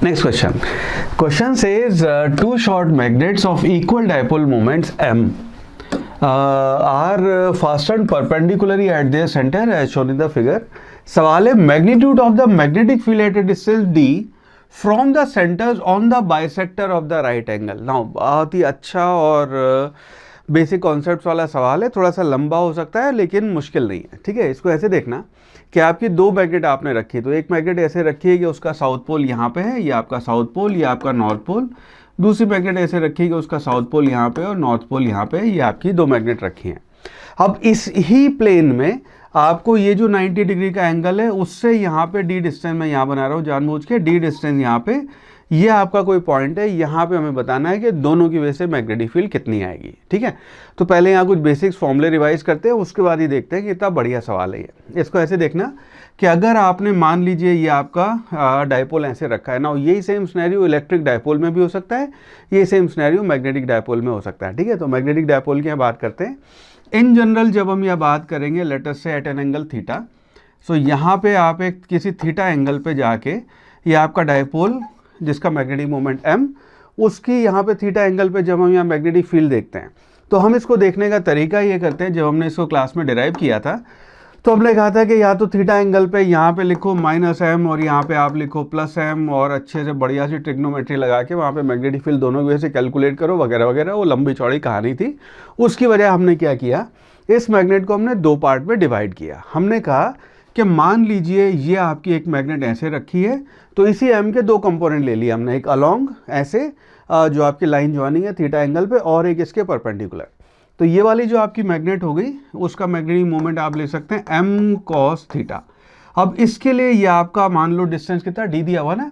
Next question. Question says two short magnets of equal dipole moments m are fastened perpendicularly at their center as shown in the figure. सवाल है magnitude of the magnetic field at a distance d from the centers on the bisector of the right angle. Now बहुत ही अच्छा और basic concept वाला सवाल है, थोड़ा सा लंबा हो सकता है लेकिन मुश्किल नहीं है। ठीक है, इसको ऐसे देखना कि आपकी दो मैग्नेट आपने रखी, तो एक मैग्नेट ऐसे रखी है कि उसका साउथ पोल यहाँ पे है, ये आपका साउथ पोल, ये आपका नॉर्थ पोल। दूसरी मैग्नेट ऐसे रखी है कि उसका साउथ पोल यहाँ पे और नॉर्थ पोल यहाँ पे है, ये आपकी दो मैग्नेट रखी हैं। अब इस ही प्लेन में आपको ये जो 90 डिग्री का एंगल है उससे यहाँ पे डी डिस्टेंस मैं यहाँ बना रहा हूँ जानबूझ के, डी डिस्टेंस यहाँ पे, ये आपका कोई पॉइंट है, यहाँ पे हमें बताना है कि दोनों की वजह से मैग्नेटिक फील्ड कितनी आएगी। ठीक है, तो पहले यहाँ कुछ बेसिक्स फॉर्मूले रिवाइज करते हैं, उसके बाद ही देखते हैं कि इतना बढ़िया सवाल है ये। इसको ऐसे देखना कि अगर आपने मान लीजिए ये आपका डायपोल ऐसे रखा है ना, यही सेम सिनेरियो इलेक्ट्रिक डायपोल में भी हो सकता है, ये सेम सिनेरियो मैग्नेटिक डायपोल में हो सकता है। ठीक है, तो मैग्नेटिक डायपोल की बात करते हैं। इन जनरल जब हम यह बात करेंगे लेट अस से एट एन एंगल थीटा, सो यहाँ पे आप एक किसी थीटा एंगल पे जाके ये आपका डायपोल जिसका मैग्नेटिक मोमेंट m, उसकी यहाँ पे थीटा एंगल पे जब हम यहाँ मैग्नेटिक फील्ड देखते हैं तो हम इसको देखने का तरीका ये करते हैं। जब हमने इसको क्लास में डिराइव किया था तो हमने कहा था कि या तो थीटा एंगल पे यहाँ पे लिखो -m और यहाँ पे आप लिखो +m और अच्छे से बढ़िया सी ट्रिग्नोमेट्री लगा के वहाँ पे मैग्नेटिक फील्ड दोनों की वजह से कैलकुलेट करो वगैरह वगैरह, वो लंबी चौड़ी कहानी थी। उसकी वजह हमने क्या किया, इस मैग्नेट को हमने दो पार्ट में डिवाइड किया। हमने कहा कि मान लीजिए ये आपकी एक मैग्नेट ऐसे रखी है, तो इसी m के दो कंपोनेंट ले लिए हमने, एक अलोंग ऐसे जो आपकी लाइन जॉइनिंग है थीटा एंगल पे, और एक इसके परपेंडिकुलर। तो ये वाली जो आपकी मैग्नेट हो गई उसका मैग्नेटिक मोमेंट आप ले सकते हैं m cos थीटा। अब इसके लिए ये आपका मान लो डिस्टेंस कितना d दिया हुआ ना,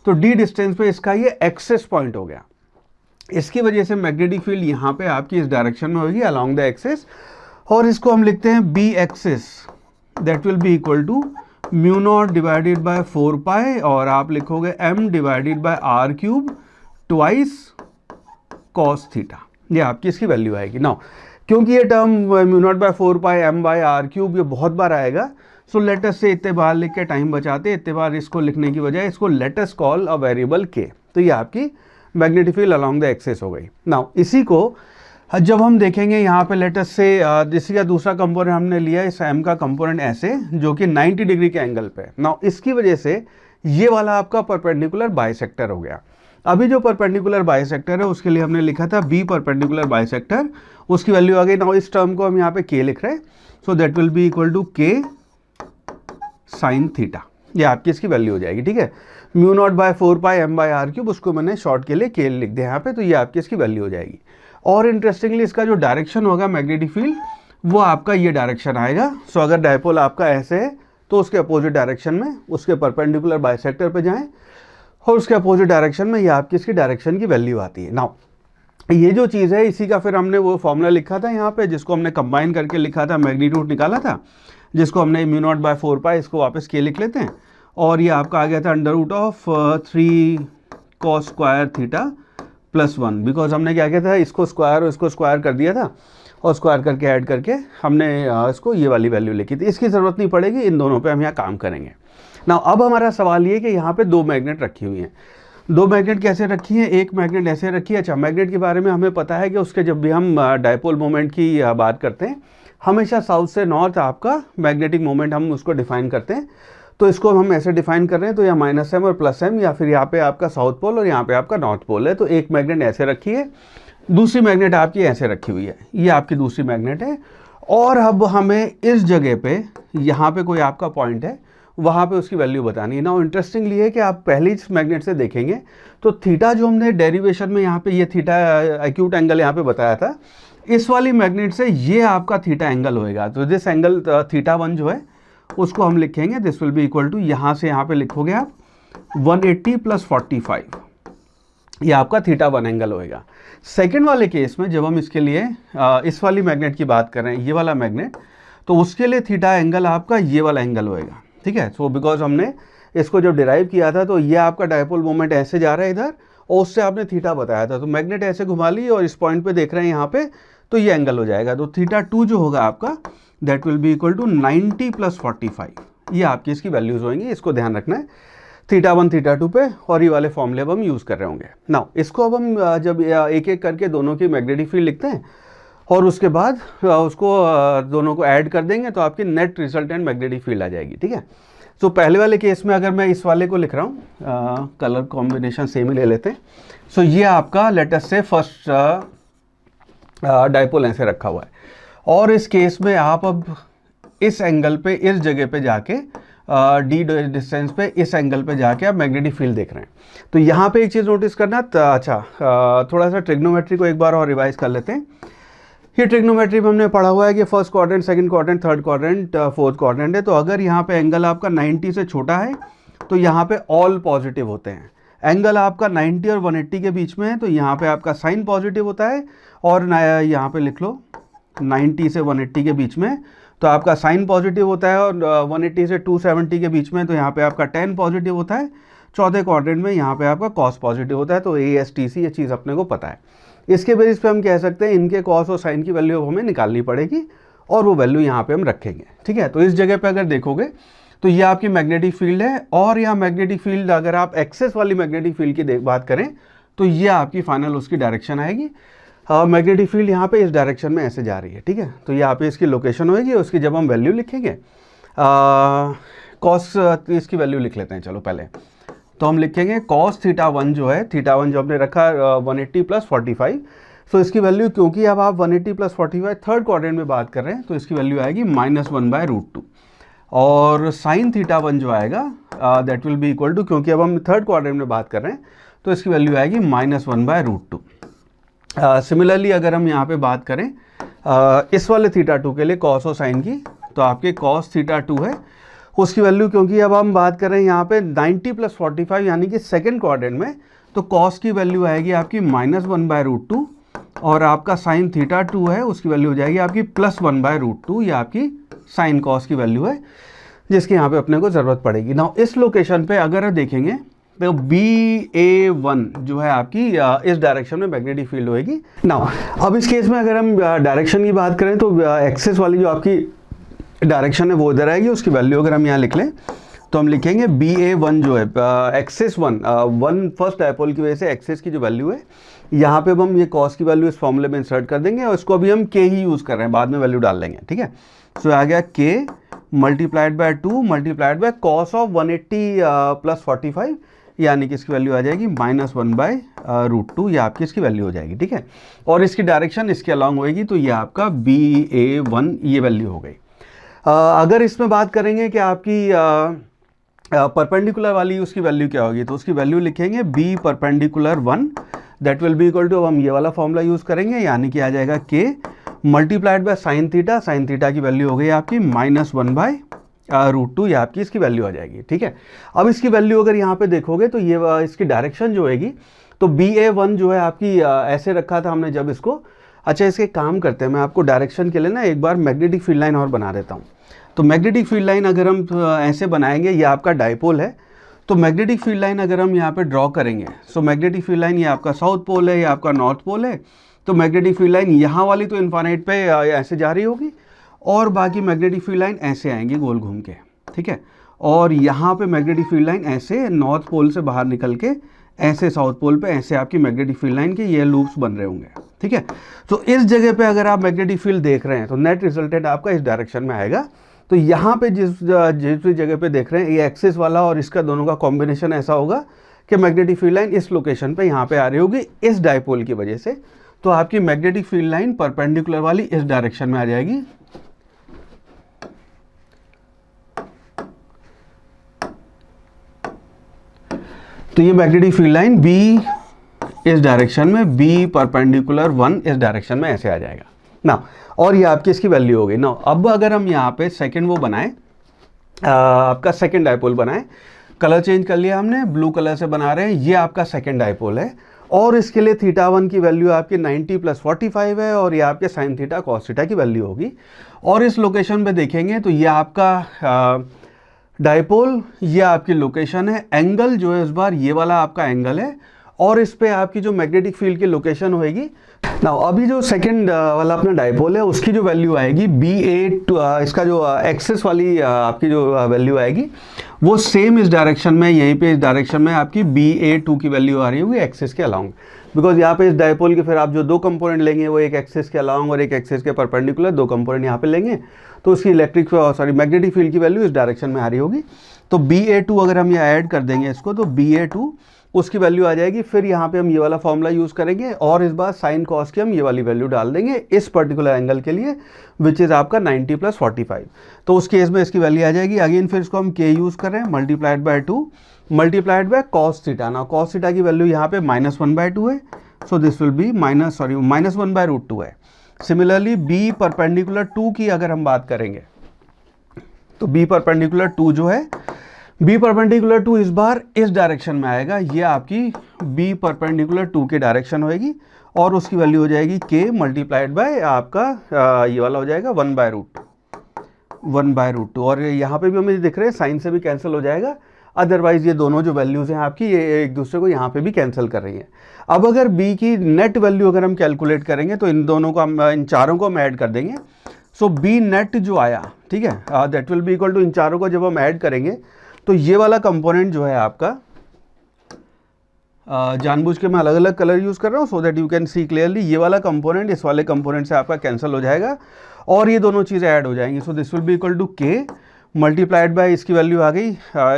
तो d डिस्टेंस पे इसका ये एक्सेस पॉइंट हो गया। इसकी वजह से मैग्नेटिक फील्ड यहाँ पे आपकी इस डायरेक्शन में होगी अलोंग द एक्सेस, और इसको हम लिखते हैं b axis, that will be equal to mu naught divided by 4 pi, और आप लिखोगे m divided by r cube twice cos theta. ये आपकी इसकी वैल्यू आएगी। नाउ क्योंकि ये term mu naught by 4 pi m by r cube ये बहुत बार आएगा, सो लेट अस से इतने बार लिख के टाइम बचाते, इतने बार इसको लिखने की बजाय इसको let us call a variable k। तो ये आपकी magnetic field along the axis हो गई। नाउ इसी को जब हम देखेंगे यहाँ पे लेट अस से इसी का दूसरा कंपोनेंट हमने लिया इस m का कंपोनेंट ऐसे, जो कि 90 डिग्री के एंगल पे। नाउ इसकी वजह से ये वाला आपका परपेंडिकुलर बाइसेक्टर हो गया। अभी जो परपेंडिकुलर बाइसेक्टर है उसके लिए हमने लिखा था b परपेंडिकुलर बाइसेक्टर, उसकी वैल्यू आ गई। नाउ इस टर्म को हम यहाँ पे k लिख रहे हैं, so that will be equal to k sine theta. ये आपकी इसकी वैल्यू हो जाएगी। ठीक है, mu naught by 4 pi m by r cube, उसको मैंने शॉर्ट के लिए k लिख दिया यहाँ पे, तो ये आपकी इसकी वैल्यू हो जाएगी। और इंटरेस्टिंगली इसका जो डायरेक्शन होगा मैग्नेटिक फील्ड वो आपका ये डायरेक्शन आएगा। सो अगर डायपोल आपका ऐसे है तो उसके अपोजिट डायरेक्शन में उसके परपेंडिकुलर बाइसेक्टर पे जाएं, और उसके अपोजिट डायरेक्शन में ये आपकी इसकी डायरेक्शन की वैल्यू आती है। नाउ ये जो चीज़ है इसी का फिर हमने वो फॉर्मूला लिखा था यहाँ पे, जिसको हमने कंबाइन करके लिखा था, मैग्नीट्यूड निकाला था, जिसको हमने म्यू नॉट बाय 4 पाई, इसको वापस के लिख लेते हैं, और ये आपका आ गया था √3 cos स्क्वायर थीटा +1, बिकॉज हमने क्या किया था, इसको स्क्वायर और इसको स्क्वायर कर दिया था, और स्क्वायर करके ऐड करके हमने इसको ये वाली वैल्यू लिखी थी। इसकी ज़रूरत नहीं पड़ेगी, इन दोनों पे हम यहाँ काम करेंगे। ना अब हमारा सवाल ये कि यहाँ पे दो मैग्नेट रखी हुई हैं। दो मैग्नेट कैसे रखी हैं, एक मैग्नेट ऐसे रखी है। अच्छा, मैग्नेट के बारे में हमें पता है कि उसके जब भी हम डायपोल मोमेंट की बात करते हैं हमेशा साउथ से नॉर्थ आपका मैग्नेटिक मोमेंट हम उसको डिफाइन करते हैं। तो इसको हम ऐसे डिफाइन कर रहे हैं, तो यहाँ -m और +m, या फिर यहाँ पे आपका साउथ पोल और यहाँ पे आपका नॉर्थ पोल है। तो एक मैग्नेट ऐसे रखी है, दूसरी मैग्नेट आपकी ऐसे रखी हुई है, ये आपकी दूसरी मैग्नेट है। और अब हमें इस जगह पे यहाँ पे कोई आपका पॉइंट है, वहाँ पे उसकी वैल्यू बतानी है। ना इंटरेस्टिंगली है कि आप पहली मैग्नेट से देखेंगे तो थीटा जो हमने डेरिवेशन में यहाँ पे ये थीटा एक्यूट एंगल यहाँ पे बताया था, इस वाली मैग्नेट से ये आपका थीटा एंगल होएगा। तो दिस एंगल θ1 जो है उसको हम लिखेंगे, this will be equal to, यहाँ से यहाँ पे लिखोगे आप 180 + 45, ये आपका θ1 एंगल होएगा। सेकंड वाले केस में जब हम इसके लिए इस वाली मैग्नेट की बात कर रहे हैं, ये वाला मैग्नेट, तो उसके लिए थीटा एंगल आपका ये वाला एंगल होएगा। ठीक है, सो बिकॉज हमने इसको जब डिराइव किया था तो ये आपका डायपोल मोमेंट ऐसे जा रहा है इधर, और उससे आपने थीटा बताया था, तो मैग्नेट ऐसे घुमा ली और इस पॉइंट पे देख रहे हैं यहाँ पे, तो ये एंगल हो जाएगा। तो θ2 जो होगा आपका that will be equal to 90 + 45, ये आपकी इसकी वैल्यूज होंगी, इसको ध्यान रखना है। θ1 θ2 पे, और ये वाले फॉर्मूले अब हम यूज़ कर रहे होंगे। नाउ इसको अब हम जब एक एक करके दोनों की मैग्नेटिक फील्ड लिखते हैं और उसके बाद उसको दोनों को ऐड कर देंगे तो आपकी नेट रिजल्टेंट मैग्नेटिक फील्ड आ जाएगी, ठीक है। तो पहले वाले केस में अगर मैं इस वाले को लिख रहा हूँ, कलर कॉम्बिनेशन सेम ही ले लेते हैं। सो ये आपका लेट अस से फर्स्ट डाइपोल ऐसे रखा हुआ है, और इस केस में आप अब इस एंगल पे, इस जगह पे जाके डी डिस्टेंस पे, इस एंगल पे जाके आप मैग्नेटिक फील्ड देख रहे हैं। तो यहाँ पे एक चीज़ नोटिस करना, अच्छा थोड़ा सा ट्रिग्नोमेट्री को एक बार और रिवाइज कर लेते हैं। ये ट्रिग्नोमेट्री में हमने पढ़ा हुआ है कि first quadrant, second quadrant, third quadrant, fourth quadrant है। तो अगर यहाँ पे एंगल आपका 90 से छोटा है तो यहाँ पे ऑल पॉजिटिव होते हैं। एंगल आपका 90 और 180 के बीच में है तो यहाँ पे आपका साइन पॉजिटिव होता है, और यहाँ पे लिख लो 90 से 180 के बीच में तो आपका साइन पॉजिटिव होता है, और 180 से 270 के बीच में तो यहाँ पे आपका टेन पॉजिटिव होता है। चौथे क्वाड्रेंट में यहाँ पे आपका कॉस पॉजिटिव होता है। तो ASTC ये चीज़ अपने को पता है। इसके बेसिस पे हम कह सकते हैं इनके कॉस और साइन की वैल्यू हमें निकालनी पड़ेगी, और वो वैल्यू यहाँ पे हम रखेंगे, ठीक है। तो इस जगह पे अगर देखोगे तो ये आपकी मैग्नेटिक फील्ड है, और यहाँ मैग्नेटिक फील्ड अगर आप एक्सेस वाली मैग्नेटिक फील्ड की बात करें तो ये आपकी फाइनल उसकी डायरेक्शन आएगी। मैग्नेटिक फील्ड यहाँ पे इस डायरेक्शन में ऐसे जा रही है, ठीक है। तो यहाँ पे इसकी लोकेशन होगी, उसकी जब हम वैल्यू लिखेंगे, कॉस इसकी वैल्यू लिख लेते हैं चलो पहले। तो हम लिखेंगे कॉस θ1 जो है, θ1 जो हमने रखा 180 + 45। सो इसकी वैल्यू, क्योंकि अब आप 180 + 45 थर्ड क्वाड्रेंट में बात कर रहे हैं, तो इसकी वैल्यू आएगी -1/√2। और साइन θ1 जो आएगा that will be equal to, क्योंकि अब हम थर्ड क्वाड्रेंट में बात कर रहे हैं तो इसकी वैल्यू आएगी -1/√2। सिमिलरली अगर हम यहाँ पे बात करें इस वाले θ2 के लिए कॉस और साइन की, तो आपके कॉस θ2 है, उसकी वैल्यू, क्योंकि अब हम बात कर रहे हैं यहाँ पे 90 + 45 यानी कि सेकंड क्वाड्रेंट में, तो कॉस की वैल्यू आएगी आपकी -1/√2, और आपका साइन θ2 है उसकी वैल्यू हो जाएगी आपकी +1/√2। ये आपकी साइन कॉस की वैल्यू है जिसकी यहाँ पे अपने को ज़रूरत पड़ेगी। नाउ इस लोकेशन पे अगर देखेंगे तो BA1 जो है आपकी इस डायरेक्शन में मैग्नेटिक फील्ड होगी। नाउ अब इस केस में अगर हम डायरेक्शन की बात करें तो एक्सेस वाली जो आपकी डायरेक्शन है वो इधर आएगी, उसकी वैल्यू अगर हम यहाँ लिख लें तो हम लिखेंगे BA1 जो है एक्सेस 1 फर्स्ट डायपोल की वजह से एक्सेस की जो वैल्यू है, यहाँ पे अब हम ये कॉस की वैल्यू इस फॉर्मूले में इंसर्ट कर देंगे, और इसको अभी हम K ही यूज़ कर रहे हैं, बाद में वैल्यू डाल देंगे, ठीक है। सो आ गया K × 2 × cos ऑफ 180 + 45, यानी कि इसकी वैल्यू आ जाएगी -1/√2। ये आपकी इसकी वैल्यू हो जाएगी, ठीक है। और इसकी डायरेक्शन इसके अलॉन्ग होएगी, तो ये आपका BA1 ये वैल्यू हो गई। अगर इसमें बात करेंगे कि आपकी परपेंडिकुलर वाली उसकी वैल्यू क्या होगी, तो उसकी वैल्यू लिखेंगे B perpendicular 1 that will be equal to, अब हम ये वाला फॉर्मूला यूज़ करेंगे, यानी कि आ जाएगा K × sin θ। sin θ की वैल्यू हो गई आपकी -1/√2, ये आपकी इसकी वैल्यू आ जाएगी, ठीक है। अब इसकी वैल्यू अगर यहाँ पे देखोगे तो ये इसकी डायरेक्शन जो होगी, तो BA1 जो है आपकी ऐसे रखा था हमने जब इसको। अच्छा इसके काम करते हैं, मैं आपको डायरेक्शन के लिए ना एक बार मैग्नेटिक फील्ड लाइन और बना देता हूँ। तो मैग्नेटिक फील्ड लाइन अगर हम ऐसे बनाएंगे, ये आपका डाइपोल है, तो मैग्नेटिक फील्ड लाइन अगर हम यहाँ पे ड्रॉ करेंगे, सो मैग्नेटिक फील्ड लाइन ये आपका साउथ पोल है, ये आपका नॉर्थ पोल है। तो मैग्नेटिक फील्ड लाइन यहाँ वाली तो इन्फाइनाइट पे ऐसे जा रही होगी, और बाकी मैग्नेटिक फील्ड लाइन ऐसे आएंगी गोल घूम के, ठीक है। और यहाँ पे मैग्नेटिक फील्ड लाइन ऐसे नॉर्थ पोल से बाहर निकल के ऐसे साउथ पोल पे ऐसे आपकी मैग्नेटिक फील्ड लाइन के ये लूप्स बन रहे होंगे, ठीक है। तो इस जगह पे अगर आप मैग्नेटिक फील्ड देख रहे हैं तो नेट रिजल्टेंट आपका इस डायरेक्शन में आएगा। तो यहाँ पे जिस जगह पे देख रहे हैं ये एक्सिस वाला और इसका दोनों का कॉम्बिनेशन ऐसा होगा कि मैग्नेटिक फील्ड लाइन इस लोकेशन पे यहाँ पे आ रही होगी इस डाइपोल की वजह से। तो आपकी मैग्नेटिक फील्ड लाइन परपेंडिकुलर वाली इस डायरेक्शन में आ जाएगी। तो ये मैग्नेटिक फील्ड लाइन B इस डायरेक्शन में, B परपेंडिकुलर 1 इस डायरेक्शन में ऐसे आ जाएगा ना, और ये आपकी इसकी वैल्यू हो गई ना। अब अगर हम यहाँ पे सेकंड वो बनाएं, आपका सेकंड डाइपोल बनाएं, कलर चेंज कर लिया हमने, ब्लू कलर से बना रहे हैं, ये आपका सेकंड डाइपोल है, और इसके लिए θ1 की वैल्यू आपकी 90 + 45 है, और ये आपके sin θ cos θ की वैल्यू होगी। और इस लोकेशन पे देखेंगे तो ये आपका डाइपोल, ये आपकी लोकेशन है। एंगल जो है इस बार ये वाला आपका एंगल है, और इस पे आपकी जो मैग्नेटिक फील्ड की लोकेशन होएगी ना। अभी जो सेकंड वाला अपना डाइपोल है उसकी जो वैल्यू आएगी BA, इसका जो एक्सिस वाली आपकी जो वैल्यू आएगी वो सेम इस डायरेक्शन में, यहीं पे इस डायरेक्शन में आपकी BA2 की वैल्यू आ रही होगी एक्सिस के अलाउंग, बिकॉज यहाँ पे इस डायपोल के फिर आप जो दो कंपोनेंट लेंगे वो एक एक्सिस के अलाउंग और एक एक्सिस के परपेंडिकुलर, दो कंपोनेंट यहाँ पे लेंगे, तो उसकी मैग्नेटिक फील्ड की वैल्यू इस डायरेक्शन में आ रही होगी। तो BA2 अगर हम यहाँ ऐड कर देंगे इसको, तो BA2 उसकी वैल्यू आ जाएगी। फिर यहाँ पे हम ये वाला फॉर्मूला यूज़ करेंगे और इस बार साइन कॉस की हम ये वाली वैल्यू डाल देंगे इस पर्टिकुलर एंगल के लिए, विच इज़ आपका 90 + 45। तो उस केस में इसकी वैल्यू आ जाएगी। अगेन फिर इसको हम K यूज़ कर रहे हैं, multiplied by 2 multiplied by cos theta. ना कॉस थीटा की वैल्यू यहाँ पे -1/2 है, सो दिस विल बी -1/√2 है। सिमिलरली B परपेंडिकुलर 2 की अगर हम बात करेंगे, तो B परपेंडिकुलर 2 जो है, B परपेंडिकुलर 2 इस बार इस डायरेक्शन में आएगा, ये आपकी B परपेंडिकुलर 2 के डायरेक्शन होएगी और उसकी वैल्यू हो जाएगी K मल्टीप्लाइड बाय आपका ये वाला हो जाएगा 1/√2। और यहाँ पे भी हमें दिख रहे हैं साइन से भी कैंसिल हो जाएगा, अदरवाइज ये दोनों जो वैल्यूज़ हैं आपकी ये एक दूसरे को यहाँ पे भी कैंसिल कर रही हैं। अब अगर B की नेट वैल्यू अगर हम कैलकुलेट करेंगे तो इन दोनों को हम, इन चारों को हम ऐड कर देंगे। सो B नेट जो आया, ठीक है, that will be equal to, इन चारों को जब हम ऐड करेंगे तो ये वाला कंपोनेंट जो है आपका, जानबूझ के मैं अलग अलग कलर यूज़ कर रहा हूँ so that you can see clearly, ये वाला कंपोनेंट इस वाले कंपोनेंट से आपका कैंसिल हो जाएगा और ये दोनों चीज़ें ऐड हो जाएंगी। So this will be equal to K multiplied by, इसकी वैल्यू आ गई,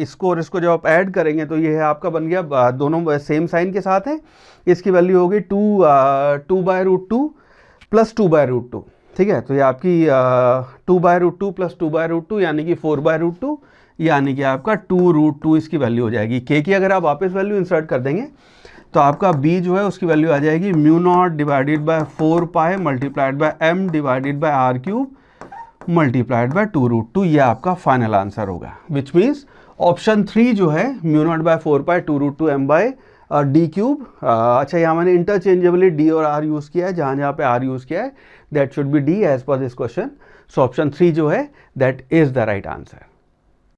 इसको और इसको जब आप ऐड करेंगे तो ये है आपका बन गया, दोनों सेम साइन के साथ हैं, इसकी वैल्यू होगी 2/√2 + 2/√2, ठीक है। तो ये आपकी 2/√2 + 2/√2 यानी कि 4/√2, यानी कि आपका 2√2 इसकी वैल्यू हो जाएगी। K की अगर आप वापस वैल्यू इंसर्ट कर देंगे तो आपका B जो है उसकी वैल्यू आ जाएगी μ0 divided by 4π multiplied by m divided by r³ multiplied by 2√2, ये आपका फाइनल आंसर होगा। विच मीन्स ऑप्शन 3 जो है μ0 बाय 4π 2√2 m/d³। अच्छा, यहाँ मैंने इंटरचेंजेबली D और R यूज़ किया है, जहाँ जहाँ पे R यूज़ किया है that should be D as per this question. So option 3 जो है that is the right answer.